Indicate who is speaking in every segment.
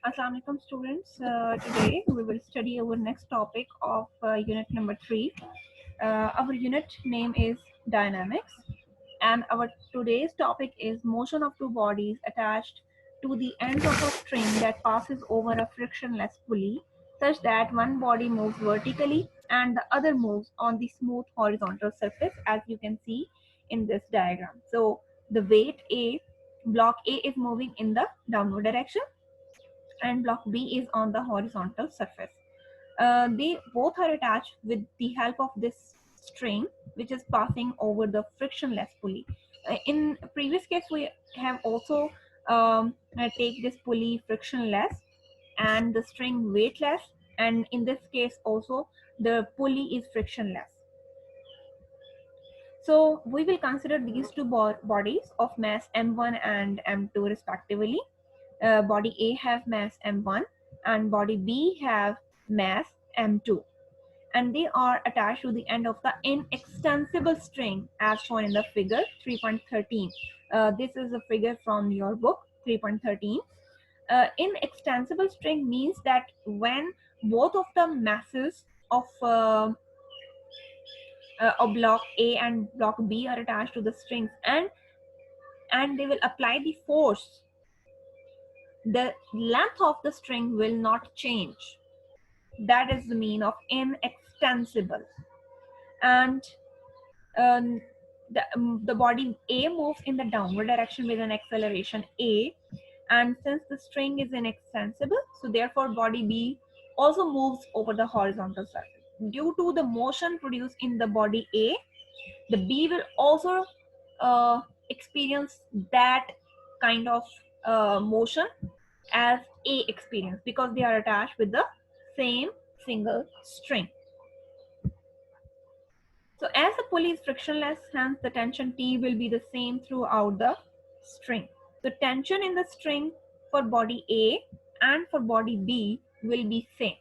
Speaker 1: Assalamu alaikum students. Today we will study our next topic of unit number 3. Our unit name is dynamics, and our today's topic is motion of two bodies attached to the ends of a string that passes over a frictionless pulley such that one body moves vertically and the other moves on the smooth horizontal surface, as you can see in this diagram. So the block A is moving in the downward direction and block B is on the horizontal surface. They both are attached with the help of this string which is passing over the frictionless pulley. In previous case we have also take this pulley frictionless and the string weightless, and in this case also the pulley is frictionless. So we will consider these two bodies of mass m1 and m2 respectively. Body A have mass m1 and body B have mass m2, and they are attached to the end of the inextensible string as shown in the figure 3.13. This is a figure from your book 3.13. Inextensible string means that when both of the masses of block A and block B are attached to the strings, and they will apply the force, the length of the string will not change. That is the mean of inextensible. And the body A moves in the downward direction with an acceleration A, and since the string is inextensible, so therefore body B also moves over the horizontal surface. Due to the motion produced in the body A, the B will also experience that kind of motion as A experience, because they are attached with the same single string. So as the pulley is frictionless, hence the tension T will be the same throughout the string. The tension in the string for body A and for body B will be same.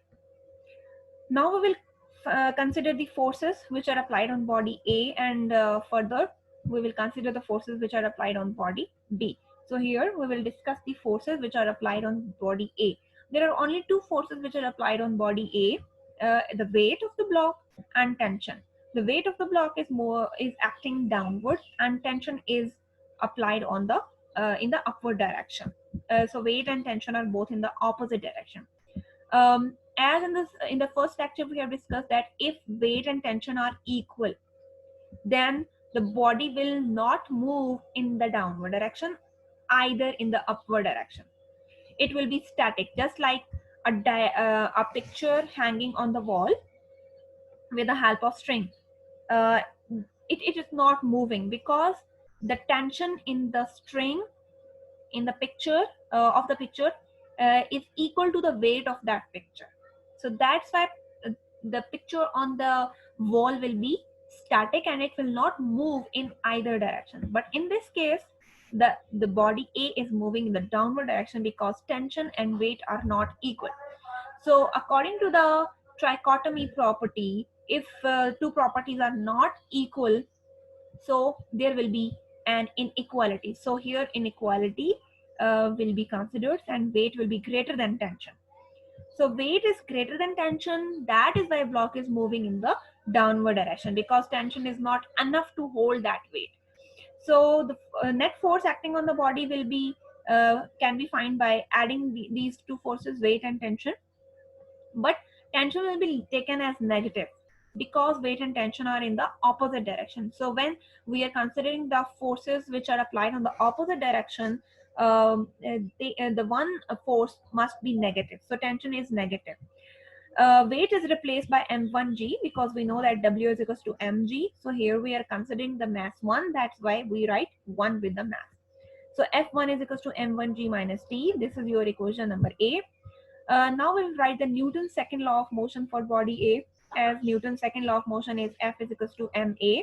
Speaker 1: Now we will consider the forces which are applied on body A, and further we will consider the forces which are applied on body B. So here we will discuss the forces which are applied on body A. There are only two forces which are applied on body A, the weight of the block and tension. The weight of the block is acting downward, and tension is applied on the in the upward direction. So weight and tension are both in the opposite direction. As in the first lecture we have discussed that if weight and tension are equal, then the body will not move in the downward direction, either in the upward direction. It will be static, just like a picture hanging on the wall with the help of string. uh, it is not moving because the tension in the string in the picture of the picture is equal to the weight of that picture. So that's why the picture on the wall will be static and it will not move in either direction. But in this case, the body A is moving in the downward direction because tension and weight are not equal. So according to the trichotomy property, if two properties are not equal, so there will be an inequality. So here inequality will be considered and weight will be greater than tension. So weight is greater than tension. That is why block is moving in the downward direction, because tension is not enough to hold that weight. So the net force acting on the body will be can be found by adding these two forces, weight and tension. But tension will be taken as negative because weight and tension are in the opposite direction. So when we are considering the forces which are applied on the opposite direction, the one force must be negative. So tension is negative. Weight is replaced by m1g because we know that W is equals to mg. So here we are considering the mass 1. That's why we write 1 with the mass. So F1 is equals to m1g minus t. This is your equation number A. Now we'll write the Newton's second law of motion for body A, as Newton's second law of motion is F is equals to ma.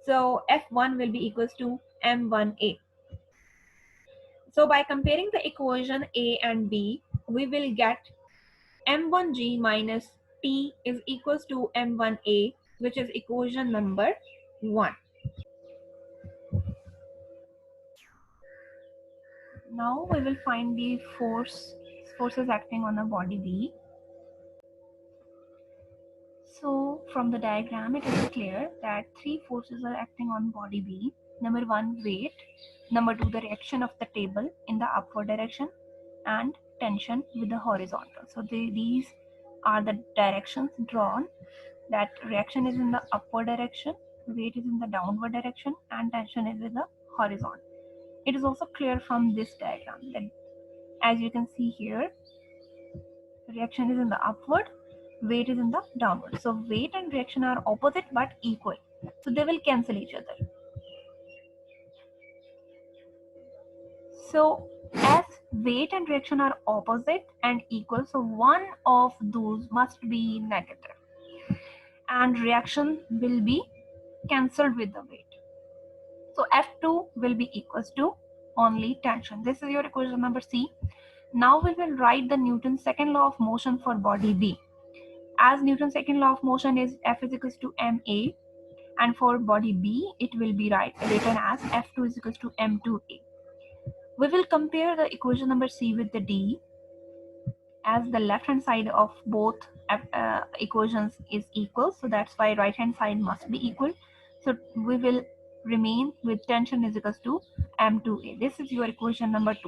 Speaker 1: So F1 will be equals to m1a. So by comparing the equation A and B, we will get m1g minus t is equals to m1a, which is equation number 1. Now we will find the force forces acting on the body B. So from the diagram, it is clear that three forces are acting on body B. Number one, weight. Number two, the reaction of the table in the upward direction, and tension with the horizontal. So these are the directions drawn. That reaction is in the upward direction, weight is in the downward direction, and tension is in the horizontal. It is also clear from this diagram that, as you can see here, reaction is in the upward, weight is in the downward. So weight and reaction are opposite but equal. So they will cancel each other. So as weight and reaction are opposite and equal, so one of those must be negative, and reaction will be cancelled with the weight. So F2 will be equals to only tension. This is your equation number C. Now we will write the Newton's second law of motion for body B. As Newton's second law of motion is F is equals to ma, and for body B it will be written as F2 is equals to m2a. We will compare the equation number C with the D, as the left hand side of both equations is equal, so that's why right hand side must be equal. So we will remain with tension is equals to m2a. This is your equation number 2.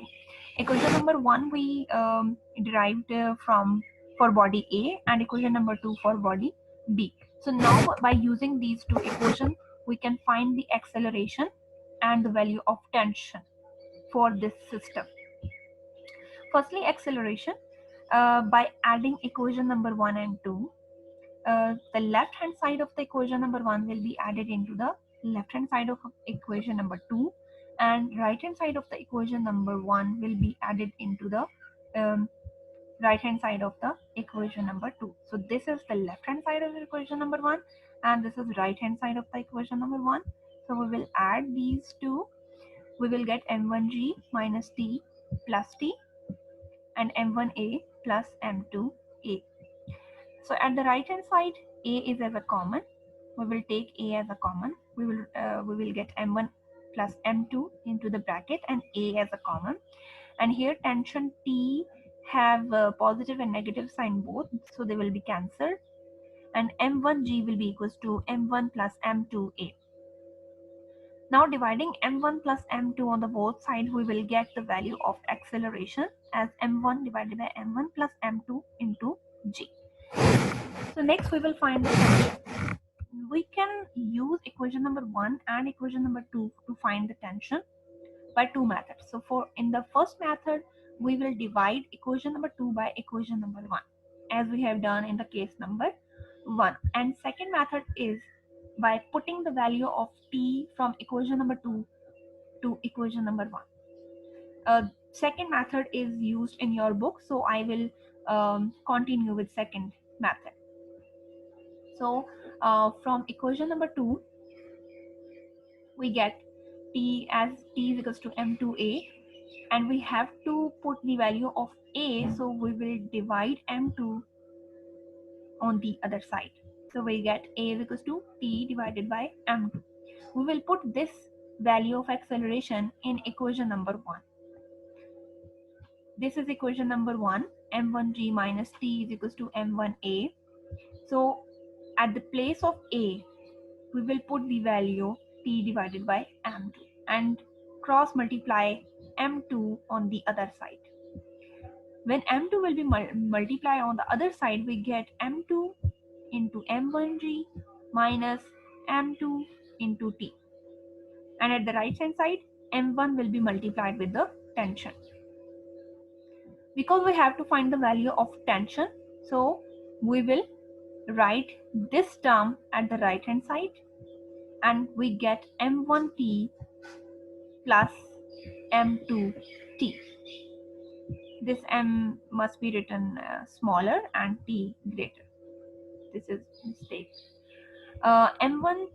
Speaker 1: Equation number 1 we derived from for body A, and equation number 2 for body B. So now by using these two equations we can find the acceleration and the value of tension for this system. Firstly, acceleration. By adding equation number 1 and 2, the left hand side of the equation number 1 will be added into the left hand side of equation number 2, and right hand side of the equation number 1 will be added into the right hand side of the equation number 2. So this is the left hand side of the equation number 1, and this is right hand side of the equation number 1. So we will add these two. We will get m1g minus t plus t, and m1a plus m2a. So at the right hand side, a is as a common. We will take a as a common. We will get m1 plus m2 into the bracket and a as a common. And here tension T have positive and negative sign both, so they will be cancelled. And m1g will be equals to m1 plus m2a. Now dividing m1 plus m2 on the both sides, we will get the value of acceleration as m1 divided by m1 plus m2 into g. So next we will find the tension. We can use equation number 1 and equation number 2 to find the tension by two methods. So in the first method, we will divide equation number 2 by equation number 1, as we have done in the case number 1. And second method is by putting the value of t from equation number 2 to equation number 1. Second method is used in your book, so I will continue with second method. So from equation number 2, we get t as t is equals to m2a, and we have to put the value of a, so we will divide m2 on the other side. So we get a is equals to t divided by m2. We will put this value of acceleration in equation number 1. This is equation number 1, m1g minus t is equals to m1a. So at the place of a, we will put the value t divided by m2 and cross multiply m2 on the other side. When m2 will be multiplied on the other side, we get m2 into m1g minus m2 into t. And at the right hand side, m1 will be multiplied with the tension. Because we have to find the value of tension, so we will write this term at the right hand side, and we get m1t plus m2t. This m must be written smaller and t greater. This is mistake. M1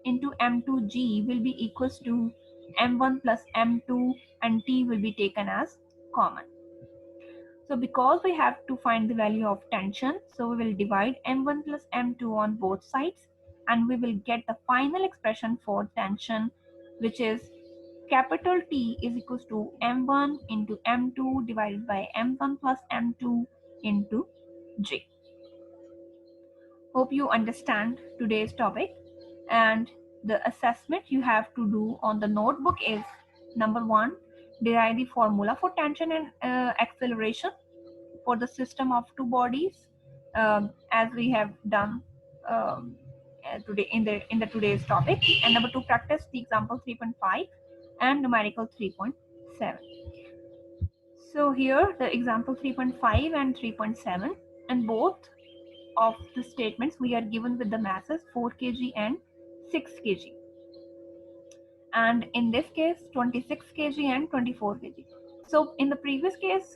Speaker 1: into m2g will be equals to m1 plus m2, and t will be taken as common. So because we have to find the value of tension, so we will divide m1 plus m2 on both sides, and we will get the final expression for tension, which is capital T is equals to m1 into m2 divided by m1 plus m2 into G. Hope you understand today's topic, and the assessment you have to do on the notebook is: number 1, derive the formula for tension and acceleration for the system of two bodies, as we have done today in the today's topic. And number 2, practice the example 3.5 and numerical 3.7. So here the example 3.5 and 3.7, and both of the statements we are given with the masses 4 kg and 6 kg, and in this case 26 kg and 24 kg. So in the previous case,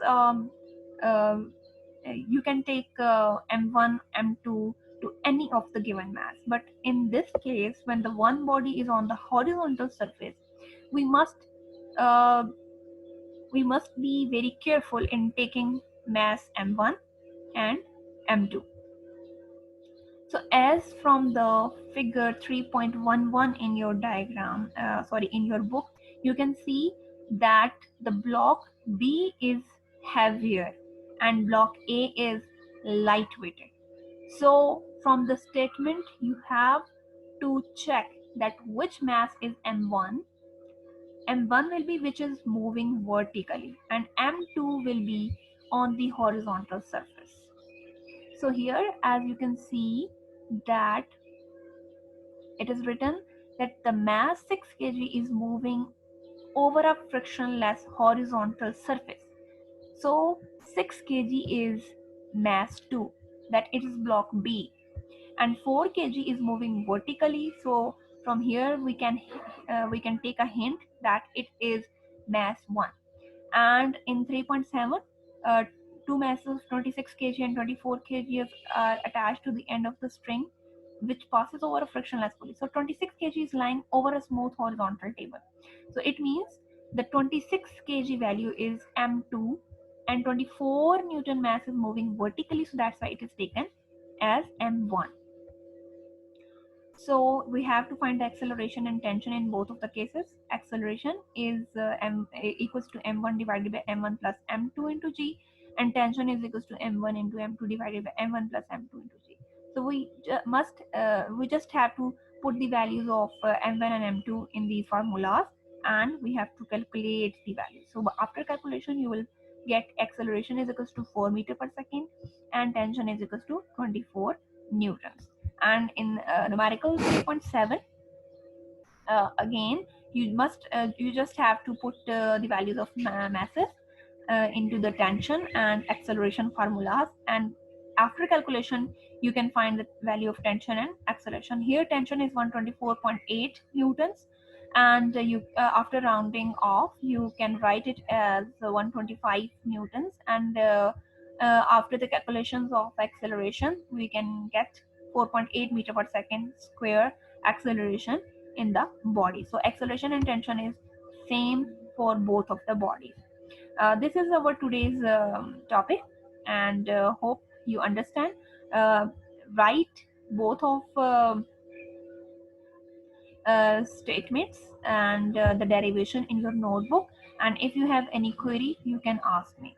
Speaker 1: you can take m1 m2 to any of the given mass, but in this case when the one body is on the horizontal surface, we must uh, be very careful in taking mass m1 and m2. So as from the figure 3.11 in your diagram, in your book, you can see that the block B is heavier and block A is lightweighted. So from the statement, you have to check that which mass is M1. M1 will be which is moving vertically, and M2 will be on the horizontal surface. So here, as you can see, that it is written that the mass 6 kg is moving over a frictionless horizontal surface. So 6 kg is mass 2, that it is block B, and 4 kg is moving vertically. So from here we can take a hint that it is mass 1. And in 3.7, two masses 26 kg and 24 kg are attached to the end of the string, which passes over a frictionless pulley. So 26 kg is lying over a smooth horizontal table. So it means the 26 kg value is m2, and 24 Newton mass is moving vertically, so that's why it is taken as m1. So we have to find the acceleration and tension in both of the cases. Acceleration is equals to m1 divided by m1 plus m2 into g, and tension is equals to m1 into m2 divided by m1 plus m2 into g. So we just have to put the values of m1 and m2 in these formulas, and we have to calculate the values. So after calculation, you will get acceleration is equals to 4 meter per second and tension is equals to 24 newtons. And in numerical 3.7, again you just have to put the values of masses into the tension and acceleration formulas, and after calculation you can find the value of tension and acceleration. Here tension is 124.8 newtons, and you after rounding off you can write it as 125 newtons, and after the calculations of acceleration we can get 4.8 meter per second square acceleration in the body. So acceleration and tension is same for both of the bodies. This is our today's topic, and hope you understand. Write both of statements and the derivation in your notebook, and if you have any query you can ask me.